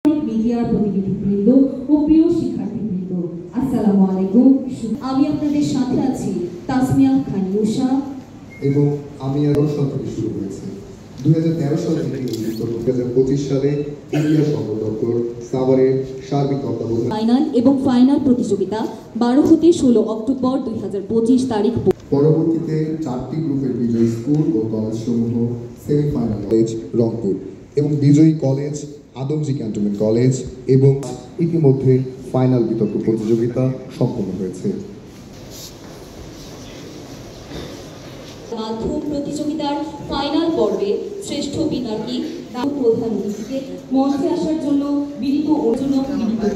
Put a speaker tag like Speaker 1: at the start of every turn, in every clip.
Speaker 1: মিডিয়ার প্রতিনিধিবৃন্দ ও প্রিয় শিক্ষার্থীবৃন্দ, আসসালামু আলাইকুম। আমি আপনাদের সাথে আছি তাসমিয়া খান উষা
Speaker 2: এবং আমি আরও সাল থেকে শুরু হয়েছে 2013 সাল থেকে 2025 সালে ইন্ডিয়া সফর দপ্তর সাভারের সার্বিক তত্ত্বাবধানে
Speaker 1: ফাইনাল এবং ফাইনাল প্রতিযোগিতা 12 হতে 16 অক্টোবর 2025 তারিখ।
Speaker 2: পরবর্তীতে 4টি গ্রুপের বিজয়ী স্কুল ও কলেজ সমূহ সেমিফাইনাল কলেজ রংপুর এবং বিজয়ী কলেজ আদমজী ক্যান্টনমেন্ট কলেজ এবং ইতিমধ্যে ফাইনাল বিতর্ক প্রতিযোগিতা সম্পন্ন হয়েছে।
Speaker 1: মাধ্যম প্রতিযোগিতার ফাইনাল পর্বে শ্রেষ্ঠ বিতর্কী প্রধান অতিথিকে মঞ্চে আসার জন্য বিনীত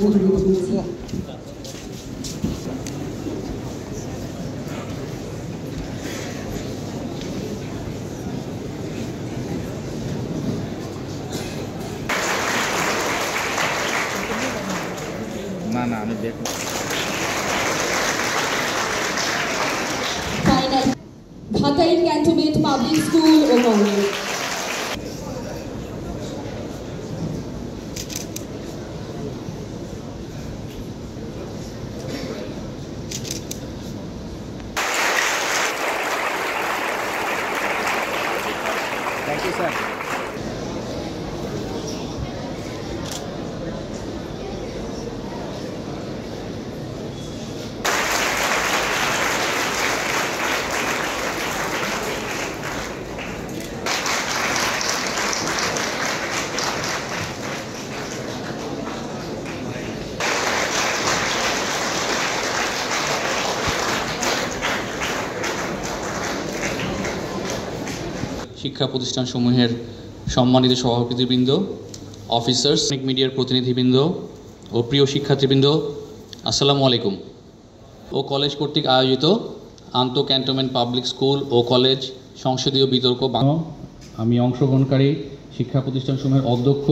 Speaker 1: অনুরোধ করছি।
Speaker 3: না আমি দেখব।
Speaker 1: ফাইনাল ঢাকাই ক্যান্টনমেন্ট পাবলিক স্কুল ও কলেজ।
Speaker 3: Thank you sir.
Speaker 4: শিক্ষা প্রতিষ্ঠানসমূহের সম্মানিত সভাপতিবৃন্দ, অফিসার্স, মিডিয়ার প্রতিনিধিবৃন্দ ও প্রিয় শিক্ষার্থীবৃন্দ, আসসালামু আলাইকুম। ও কলেজ কর্তৃক আয়োজিত আন্তঃ ক্যান্টনমেন্ট পাবলিক স্কুল ও কলেজ সংসদীয় বিতর্ক আমি অংশগ্রহণকারী শিক্ষা প্রতিষ্ঠানসমূহের অধ্যক্ষ